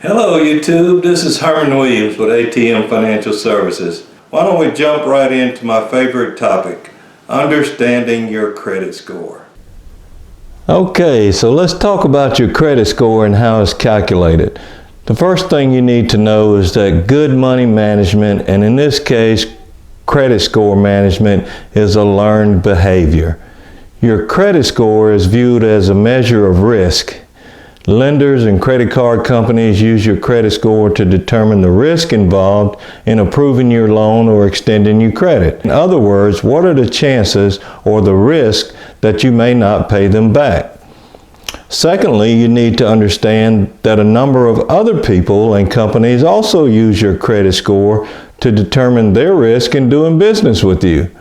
Hello YouTube, this is Herman Williams with ATM Financial Services. Why don't we jump right into my favorite topic, understanding your credit score. Okay, so let's talk about your credit score and how it's calculated. The first thing you need to know is that good money management, and in this case credit score management, is a learned behavior. Your credit score is viewed as a measure of risk. Lenders and credit card companies use your credit score to determine the risk involved in approving your loan or extending your credit. In other words, what are the chances or the risk that you may not pay them back? Secondly, you need to understand that a number of other people and companies also use your credit score to determine their risk in doing business with you.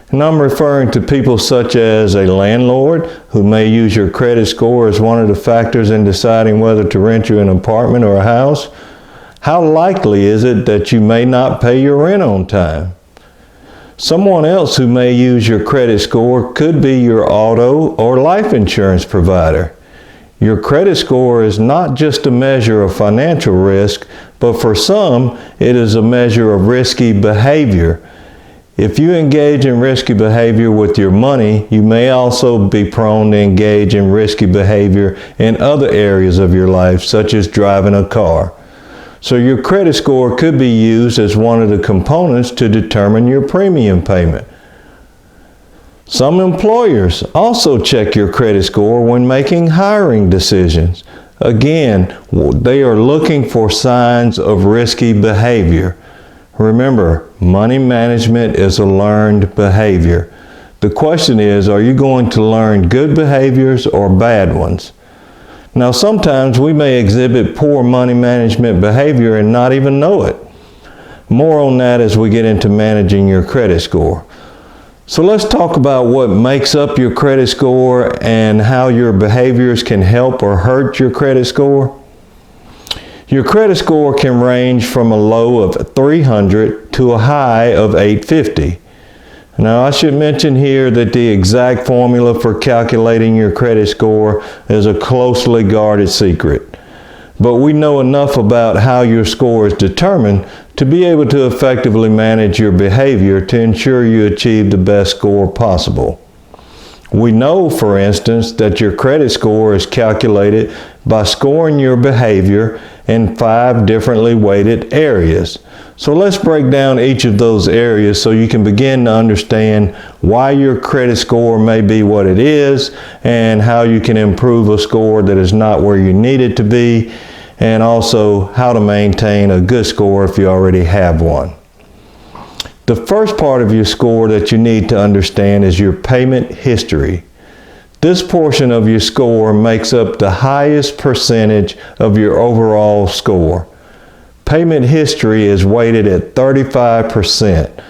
And I'm referring to people such as a landlord who may use your credit score as one of the factors in deciding whether to rent you an apartment or a house. How likely is it that you may not pay your rent on time? Someone else who may use your credit score could be your auto or life insurance provider. Your credit score is not just a measure of financial risk, but for some, it is a measure of risky behavior. If you engage in risky behavior with your money, you may also be prone to engage in risky behavior in other areas of your life, such as driving a car. So your credit score could be used as one of the components to determine your premium payment. Some employers also check your credit score when making hiring decisions. Again, they are looking for signs of risky behavior. Remember, money management is a learned behavior. The question is, are you going to learn good behaviors or bad ones? Now, sometimes we may exhibit poor money management behavior and not even know it. More on that as we get into managing your credit score. So let's talk about what makes up your credit score and how your behaviors can help or hurt your credit score. Your credit score can range from a low of 300 to a high of 850. Now, I should mention here that the exact formula for calculating your credit score is a closely guarded secret. But we know enough about how your score is determined to be able to effectively manage your behavior to ensure you achieve the best score possible. We know, for instance, that your credit score is calculated by scoring your behavior in 5 differently weighted areas. So let's break down each of those areas so you can begin to understand why your credit score may be what it is and how you can improve a score that is not where you need it to be, and also how to maintain a good score if you already have one. The first part of your score that you need to understand is your payment history. This portion of your score makes up the highest percentage of your overall score. Payment history is weighted at 35%.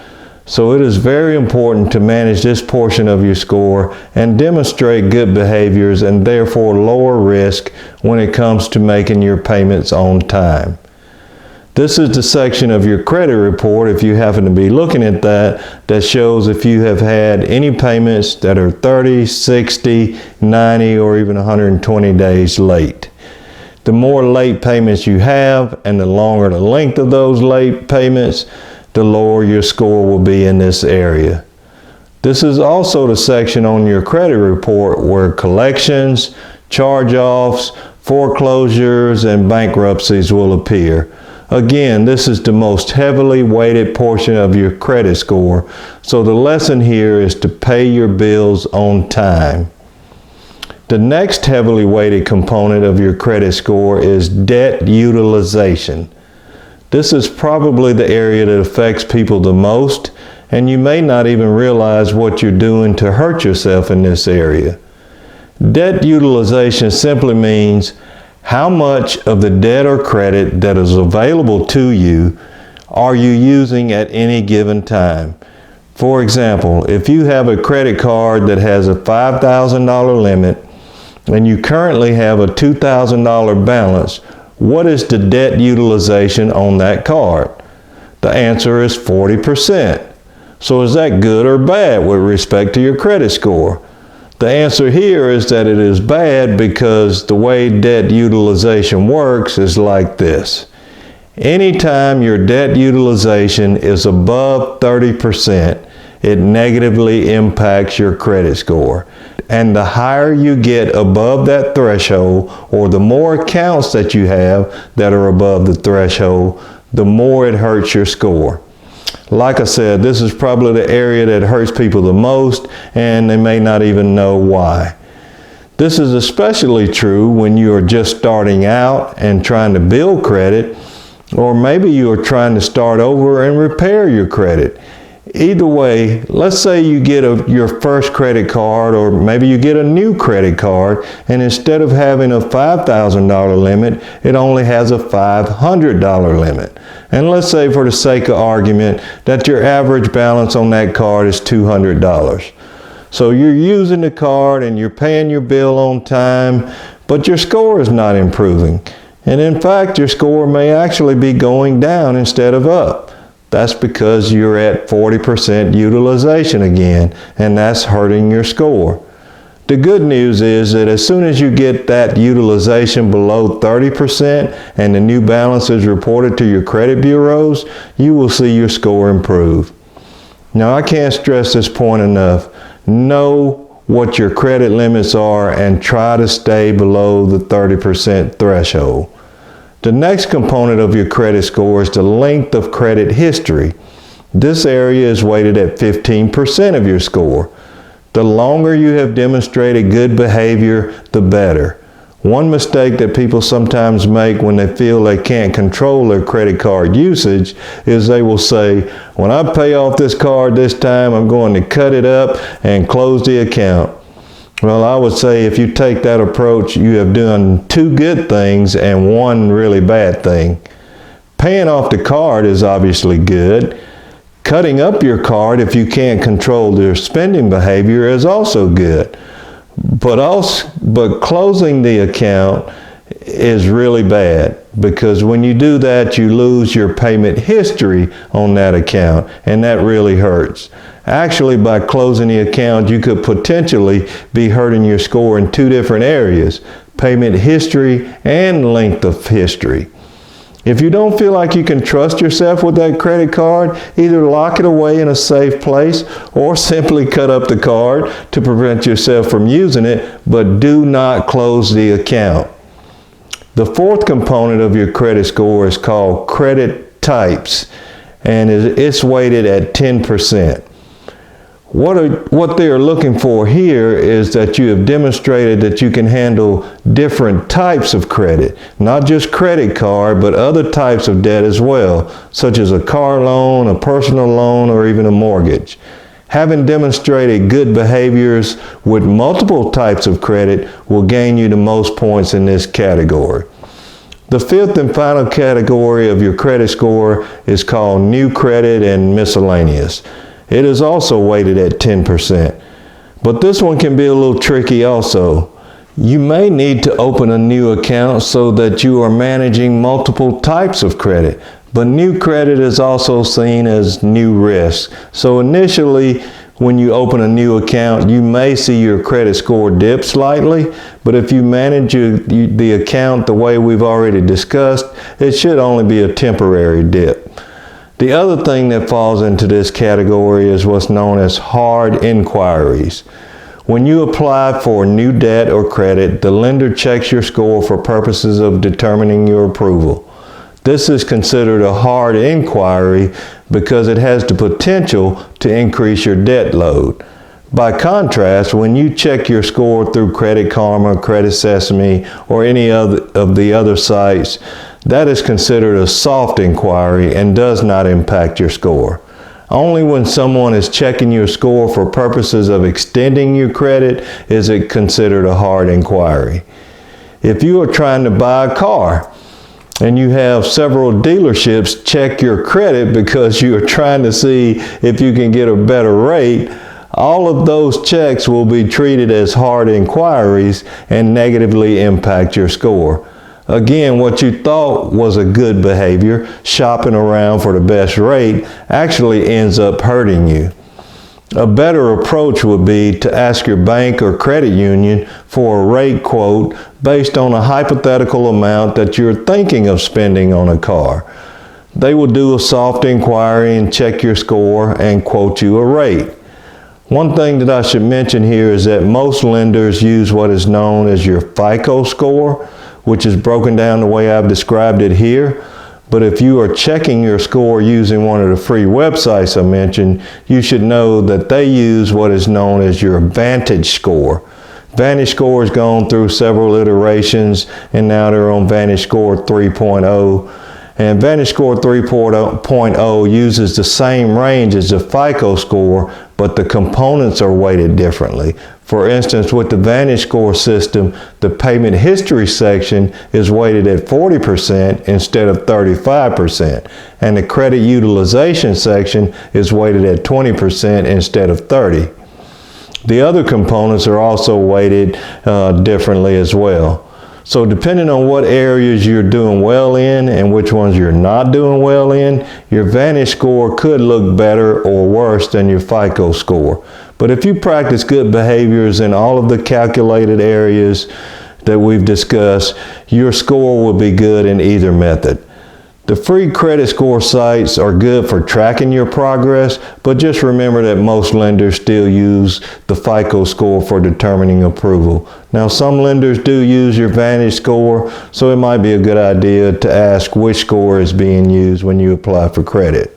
So it is very important to manage this portion of your score and demonstrate good behaviors and therefore lower risk when it comes to making your payments on time. This is the section of your credit report, if you happen to be looking at that shows if you have had any payments that are 30, 60, 90, or even 120 days late. The more late payments you have and the longer the length of those late payments, the lower your score will be in this area. This is also the section on your credit report where collections, charge-offs, foreclosures, and bankruptcies will appear. Again, this is the most heavily weighted portion of your credit score, so the lesson here is to pay your bills on time. The next heavily weighted component of your credit score is debt utilization. This is probably the area that affects people the most, and you may not even realize what you're doing to hurt yourself in this area. Debt utilization simply means how much of the debt or credit that is available to you are you using at any given time? For example, if you have a credit card that has a $5,000 limit and you currently have a $2,000 balance, what is the debt utilization on that card? The answer is 40%. So is that good or bad with respect to your credit score? The answer here is that it is bad because the way debt utilization works is like this. Anytime your debt utilization is above 30%, it negatively impacts your credit score. And the higher you get above that threshold, or the more accounts that you have that are above the threshold, the more it hurts your score. Like I said, this is probably the area that hurts people the most, and they may not even know why. This is especially true when you are just starting out and trying to build credit, or maybe you are trying to start over and repair your credit. Either way, let's say you get your first credit card, or maybe you get a new credit card, and instead of having a $5,000 limit, it only has a $500 limit. And let's say, for the sake of argument, that your average balance on that card is $200. So you're using the card and you're paying your bill on time, but your score is not improving. And in fact, your score may actually be going down instead of up. That's because you're at 40% utilization again, and that's hurting your score. The good news is that as soon as you get that utilization below 30% and the new balance is reported to your credit bureaus, you will see your score improve. Now, I can't stress this point enough. Know what your credit limits are and try to stay below the 30% threshold. The next component of your credit score is the length of credit history. This area is weighted at 15% of your score. The longer you have demonstrated good behavior, the better. One mistake that people sometimes make when they feel they can't control their credit card usage is they will say, when I pay off this card this time, I'm going to cut it up and close the account. Well, I would say if you take that approach, you have done two good things and one really bad thing. Paying off the card is obviously good. Cutting up your card, if you can't control your spending behavior, is also good. But closing the account is really bad, because when you do that, you lose your payment history on that account, and that really hurts. Actually, by closing the account, you could potentially be hurting your score in two different areas: payment history and length of history. If you don't feel like you can trust yourself with that credit card, either lock it away in a safe place or simply cut up the card to prevent yourself from using it, but do not close the account. The fourth component of your credit score is called credit types, and it's weighted at 10%. What they are looking for here is that you have demonstrated that you can handle different types of credit, not just credit card, but other types of debt as well, such as a car loan, a personal loan, or even a mortgage. Having demonstrated good behaviors with multiple types of credit will gain you the most points in this category. The fifth and final category of your credit score is called new credit and miscellaneous. It is also weighted at 10%. But this one can be a little tricky also. You may need to open a new account so that you are managing multiple types of credit. But new credit is also seen as new risk. So initially, when you open a new account, you may see your credit score dip slightly, but if you manage the account the way we've already discussed, it should only be a temporary dip. The other thing that falls into this category is what's known as hard inquiries. When you apply for new debt or credit, the lender checks your score for purposes of determining your approval. This is considered a hard inquiry because it has the potential to increase your debt load. By contrast, when you check your score through Credit Karma, Credit Sesame, or any of the other sites, that is considered a soft inquiry and does not impact your score. Only when someone is checking your score for purposes of extending your credit is it considered a hard inquiry. If you are trying to buy a car and you have several dealerships check your credit because you are trying to see if you can get a better rate, all of those checks will be treated as hard inquiries and negatively impact your score. Again, what you thought was a good behavior, shopping around for the best rate, actually ends up hurting you. A better approach would be to ask your bank or credit union for a rate quote based on a hypothetical amount that you're thinking of spending on a car. They will do a soft inquiry and check your score and quote you a rate. One thing that I should mention here is that most lenders use what is known as your FICO score, which is broken down the way I've described it here. But if you are checking your score using one of the free websites I mentioned, you should know that they use what is known as your Vantage score. Vantage score has gone through several iterations, and now they're on Vantage score 3.0. And Vantage score 3.0 uses the same range as the FICO score, but the components are weighted differently. For instance, with the Vantage score system, the payment history section is weighted at 40% instead of 35%, and the credit utilization section is weighted at 20% instead of 30%. The other components are also weighted differently as well. So depending on what areas you're doing well in and which ones you're not doing well in, your Vantage score could look better or worse than your FICO score. But if you practice good behaviors in all of the calculated areas that we've discussed, your score will be good in either method. The free credit score sites are good for tracking your progress, but just remember that most lenders still use the FICO score for determining approval. Now, some lenders do use your Vantage score, so it might be a good idea to ask which score is being used when you apply for credit.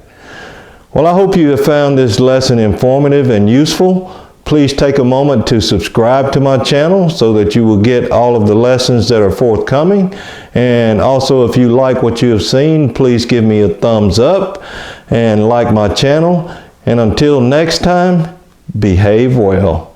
Well, I hope you have found this lesson informative and useful. Please take a moment to subscribe to my channel so that you will get all of the lessons that are forthcoming. And also, if you like what you have seen, please give me a thumbs up and like my channel. And until next time, behave well.